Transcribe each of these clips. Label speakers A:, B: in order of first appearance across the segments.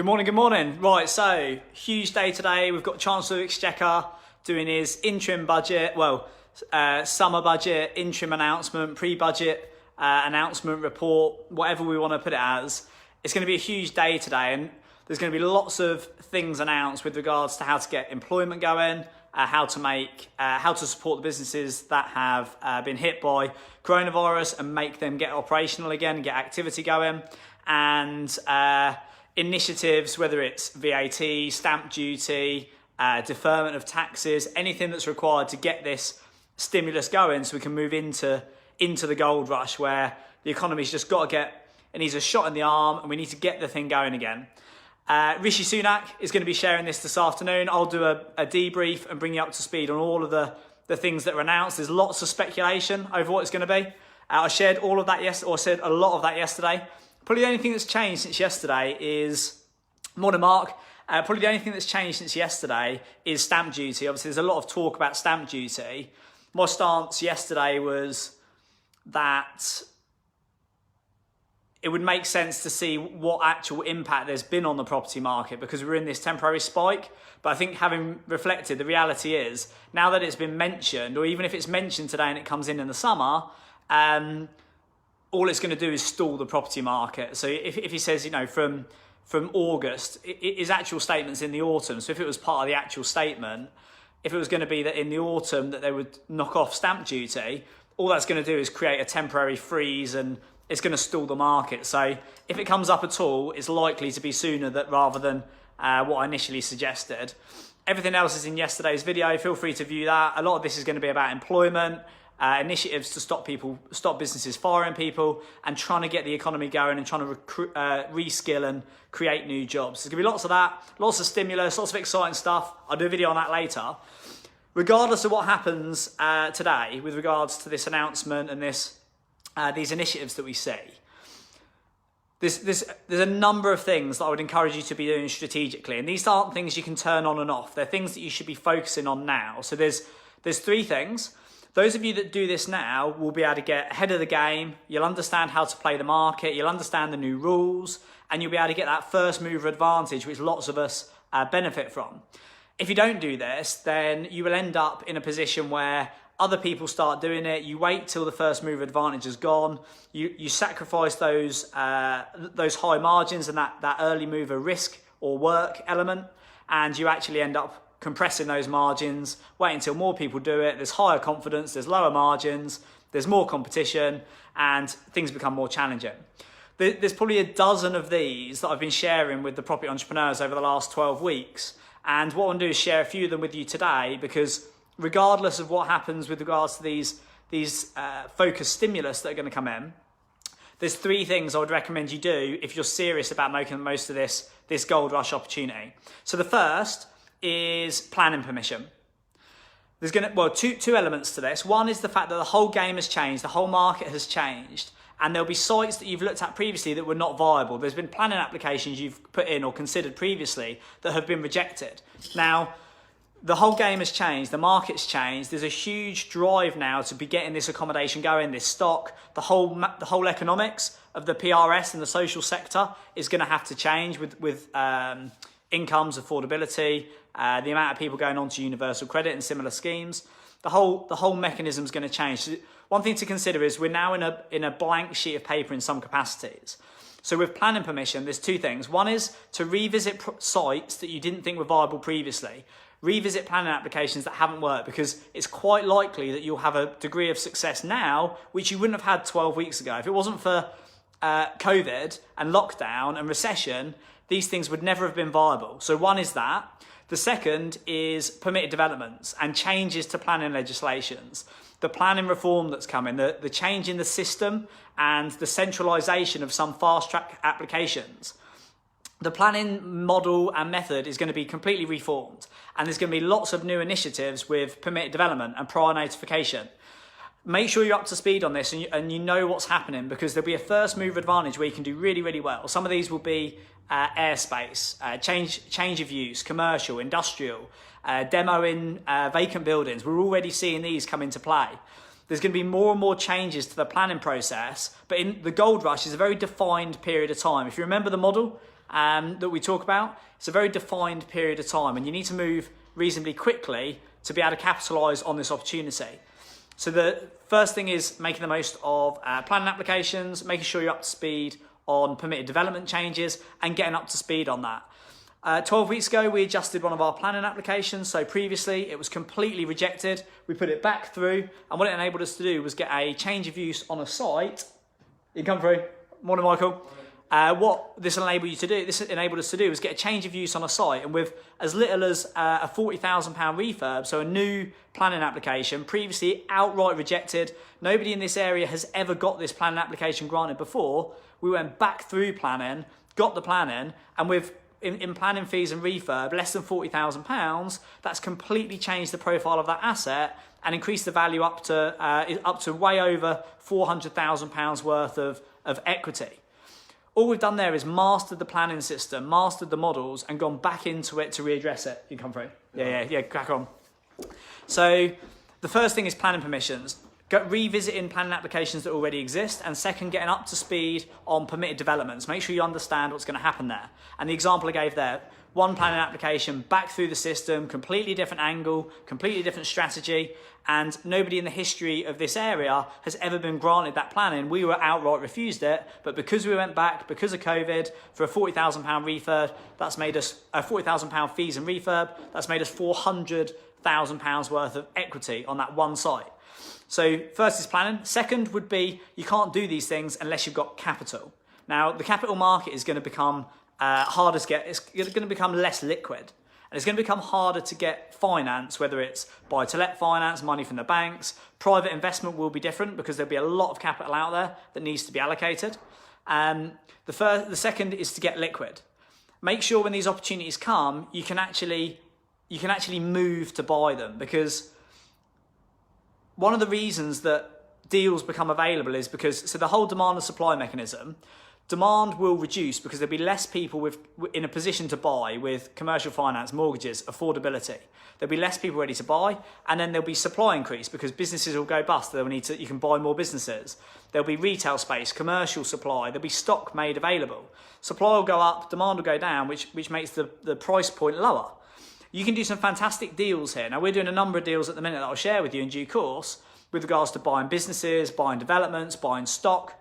A: Good morning, good morning. Right, so huge day today. We've got Chancellor of the Exchequer doing his interim budget, summer budget, interim announcement, pre-budget announcement report, whatever we want to put it as. It's going to be a huge day today, and there's going to be lots of things announced with regards to how to get employment going, how to support the businesses that have been hit by coronavirus and make them get operational again and get activity going, and initiatives, whether it's VAT, stamp duty, deferment of taxes, anything that's required to get this stimulus going so we can move into the gold rush where the economy's just got to it needs a shot in the arm and we need to get the thing going again. Rishi Sunak is going to be sharing this afternoon. I'll do a debrief and bring you up to speed on all of the things that were announced. There's lots of speculation over what it's going to be. I shared all of that yesterday, or said a lot of that yesterday. Probably the only thing that's changed since yesterday is, morning Mark, probably the only thing that's changed since yesterday is stamp duty. Obviously there's a lot of talk about stamp duty. My stance yesterday was that it would make sense to see what actual impact there's been on the property market because we're in this temporary spike. But I think having reflected, the reality is now that it's been mentioned, or even if it's mentioned today and it comes in the summer, all it's going to do is stall the property market. So if he says, from August, his actual statement's in the autumn. So if it was part of the actual statement, if it was going to be that in the autumn that they would knock off stamp duty, all that's going to do is create a temporary freeze and it's going to stall the market. So if it comes up at all, it's likely to be sooner rather than what I initially suggested. Everything else is in yesterday's video. Feel free to view that. A lot of this is going to be about employment, initiatives to stop businesses firing people and trying to get the economy going and trying to reskill and create new jobs. There's going to be lots of that, lots of stimulus, lots of exciting stuff. I'll do a video on that later. Regardless of what happens today with regards to this announcement and these initiatives that we see, there's a number of things that I would encourage you to be doing strategically. And these aren't things you can turn on and off. They're things that you should be focusing on now. So there's three things. Those of you that do this now will be able to get ahead of the game. You'll understand how to play the market. You'll understand the new rules and you'll be able to get that first mover advantage, which lots of us benefit from. If you don't do this, then you will end up in a position where other people start doing it. You wait till the first mover advantage is gone. You sacrifice those high margins and that early mover risk or work element, and you actually end up compressing those margins, wait until more people do it, there's higher confidence, there's lower margins, there's more competition, and things become more challenging. There's probably a dozen of these that I've been sharing with the property entrepreneurs over the last 12 weeks, and what I want to do is share a few of them with you today, because regardless of what happens with regards to these focused stimulus that are going to come in, there's three things I would recommend you do if you're serious about making the most of this gold rush opportunity. So the first is planning permission. There's two elements to this. One is the fact that the whole game has changed, the whole market has changed, and there'll be sites that you've looked at previously that were not viable. There's been planning applications you've put in or considered previously that have been rejected. Now, the whole game has changed, the market's changed. There's a huge drive now to be getting this accommodation going, this stock. The whole economics of the PRS and the social sector is going to have to change with incomes, affordability, the amount of people going on to universal credit and similar schemes. The whole mechanism is going to change. So one thing to consider is we're now in a blank sheet of paper in some capacities. So with planning permission, there's two things. One is to revisit sites that you didn't think were viable previously. Revisit planning applications that haven't worked, because it's quite likely that you'll have a degree of success now which you wouldn't have had 12 weeks ago. If it wasn't for COVID and lockdown and recession, these things would never have been viable. So one is that. The second is permitted developments and changes to planning legislations. The planning reform that's coming, the change in the system and the centralisation of some fast-track applications. The planning model and method is going to be completely reformed, and there's going to be lots of new initiatives with permitted development and prior notification. Make sure you're up to speed on this and you know what's happening, because there'll be a first mover advantage where you can do really, really well. Some of these will be airspace, change of use, commercial, industrial, demo in vacant buildings. We're already seeing these come into play. There's going to be more and more changes to the planning process, but in the gold rush is a very defined period of time. If you remember the model that we talk about, it's a very defined period of time, and you need to move reasonably quickly to be able to capitalise on this opportunity. So the first thing is making the most of planning applications, making sure you're up to speed on permitted development changes and getting up to speed on that. 12 weeks ago, we adjusted one of our planning applications. So previously, it was completely rejected. We put it back through, and what it enabled us to do was get a change of use on a site. You can come through. Morning, Michael. What this enabled us to do was get a change of use on a site, and with as little as a £40,000 refurb, so a new planning application, previously outright rejected. Nobody in this area has ever got this planning application granted before. We went back through planning, got the planning, and with in planning fees and refurb, less than £40,000, that's completely changed the profile of that asset and increased the value up to way over £400,000 worth of equity. All we've done there is mastered the planning system, mastered the models, and gone back into it to readdress it. You come through? Yeah, crack on. So the first thing is planning permissions. Revisiting planning applications that already exist, and second, getting up to speed on permitted developments. Make sure you understand what's going to happen there. And the example I gave there, one planning application back through the system, completely different angle, completely different strategy, and nobody in the history of this area has ever been granted that planning. We were outright refused it, but because we went back, because of COVID, for a £40,000 refurb, that's made us £40,000 fees and refurb, that's made us £400,000 worth of equity on that one site. So first is planning. Second would be you can't do these things unless you've got capital. Now, the capital market is going to become harder to get. It's going to become less liquid. And it's going to become harder to get finance, whether it's buy-to-let finance, money from the banks. Private investment will be different because there'll be a lot of capital out there that needs to be allocated. The second is to get liquid. Make sure when these opportunities come, you can actually move to buy them, because one of the reasons that deals become available is because, so the whole demand and supply mechanism, demand will reduce because there'll be less people in a position to buy with commercial finance, mortgages, affordability. There'll be less people ready to buy, and then there'll be supply increase because businesses will go bust. You can buy more businesses. There'll be retail space, commercial supply. There'll be stock made available. Supply will go up, demand will go down, which makes the price point lower. You can do some fantastic deals here. Now, we're doing a number of deals at the minute that I'll share with you in due course with regards to buying businesses, buying developments, buying stock.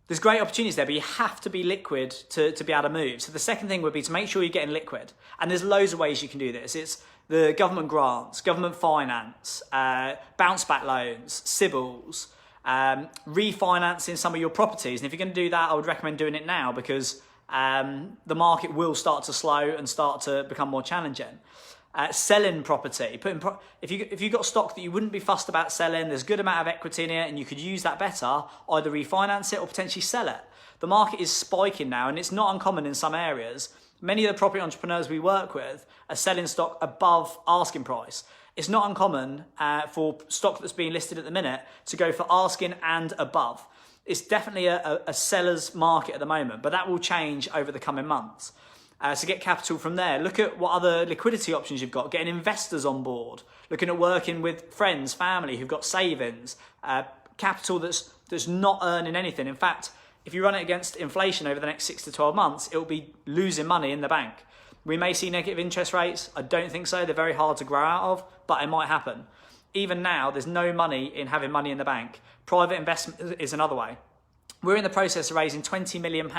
A: There's great opportunities there, but you have to be liquid to be able to move. So the second thing would be to make sure you're getting liquid. And there's loads of ways you can do this. It's the government grants, government finance, bounce back loans, CBILS, refinancing some of your properties. And if you're going to do that, I would recommend doing it now because the market will start to slow and start to become more challenging. Selling property, if you've got stock that you wouldn't be fussed about selling, there's a good amount of equity in it and you could use that better, either refinance it or potentially sell it. The market is spiking now, and it's not uncommon in some areas. Many of the property entrepreneurs we work with are selling stock above asking price. It's not uncommon for stock that's being listed at the minute to go for asking and above. It's definitely a seller's market at the moment, but that will change over the coming months. So get capital from there. Look at what other liquidity options you've got. Getting investors on board. Looking at working with friends, family who've got savings. Capital that's not earning anything. In fact, if you run it against inflation over the next 6 to 12 months, it'll be losing money in the bank. We may see negative interest rates. I don't think so. They're very hard to grow out of, but it might happen. Even now, there's no money in having money in the bank. Private investment is another way. We're in the process of raising £20 million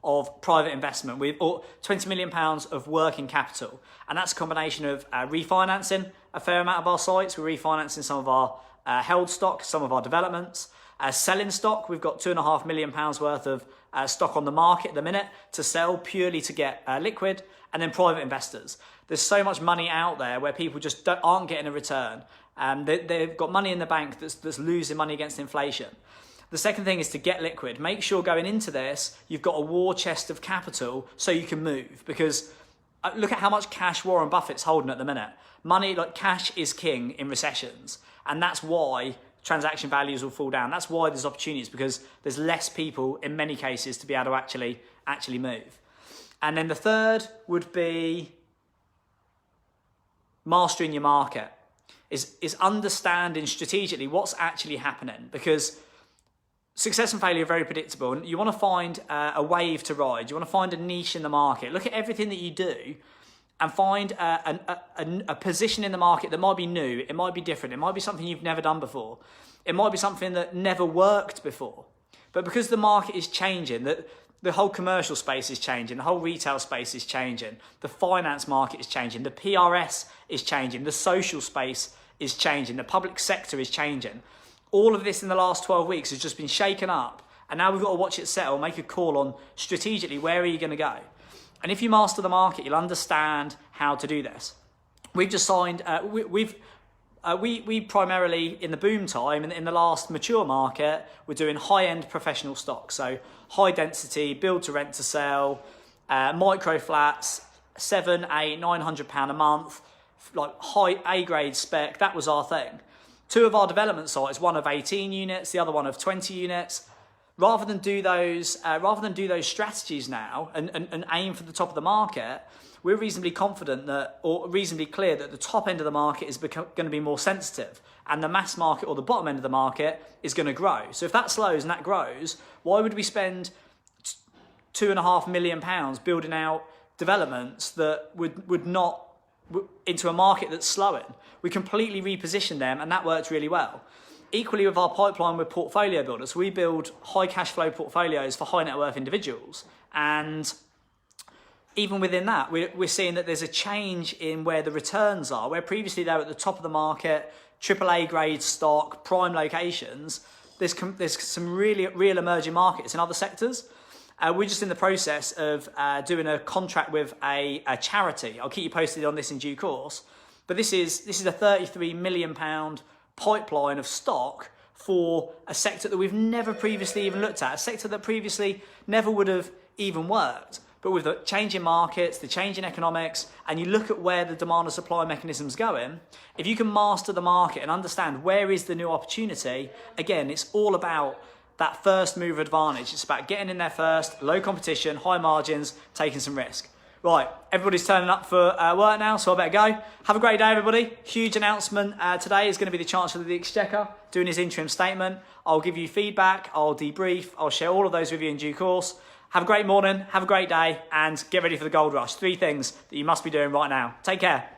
A: of private investment, or £20 million of working capital. And that's a combination of refinancing a fair amount of our sites. We're refinancing some of our held stock, some of our developments. Selling stock, we've got £2.5 million worth of stock on the market at the minute to sell purely to get liquid. And then private investors. There's so much money out there where people just aren't getting a return. They've got money in the bank that's losing money against inflation. The second thing is to get liquid. Make sure going into this, you've got a war chest of capital so you can move. Because look at how much cash Warren Buffett's holding at the minute. Money, like cash, is king in recessions. And that's why transaction values will fall down. That's why there's opportunities, because there's less people in many cases to be able to actually move. And then the third would be mastering your market. is understanding strategically what's actually happening, because success and failure are very predictable, and you want to find a wave to ride. You want to find a niche in the market. Look at everything that you do and find a position in the market that might be new, it might be different, it might be something you've never done before, it might be something that never worked before. But because the market is changing, that the whole commercial space is changing, the whole retail space is changing, the finance market is changing, the PRS is changing, the social space is changing, the public sector is changing. All of this in the last 12 weeks has just been shaken up, and now we've got to watch it settle, make a call on strategically where are you going to go. And if you master the market, you'll understand how to do this. We've just signed, we primarily, in the boom time, in the last mature market, we're doing high-end professional stock. So high density, build to rent to sell, micro flats, £700, £800, £900 a month, like high A-grade spec, that was our thing. Two of our development sites, one of 18 units, the other one of 20 units. Rather than do those strategies now and aim for the top of the market, we're reasonably confident that, or reasonably clear that the top end of the market is going to be more sensitive, and the mass market or the bottom end of the market is going to grow. So if that slows and that grows, why would we spend £2.5 million building out developments that would not into a market that's slowing? We completely reposition them, and that worked really well. Equally with our pipeline with portfolio builders, we build high cash flow portfolios for high net worth individuals. And even within that, we're seeing that there's a change in where the returns are. Where previously they were at the top of the market, AAA grade stock, prime locations, there's some really real emerging markets in other sectors. We're just in the process of doing a contract with a charity. I'll keep you posted on this in due course. But this is a £33 million pipeline of stock for a sector that we've never previously even looked at, a sector that previously never would have even worked. But with the change in markets, the change in economics, and you look at where the demand and supply mechanism's going, if you can master the market and understand where is the new opportunity, again, it's all about that first mover advantage. It's about getting in there first, low competition, high margins, taking some risk. Right, everybody's turning up for work now, so I better go. Have a great day, everybody. Huge announcement today is going to be the Chancellor of the Exchequer doing his interim statement. I'll give you feedback, I'll debrief, I'll share all of those with you in due course. Have a great morning, have a great day, and get ready for the gold rush. 3 things that you must be doing right now. Take care.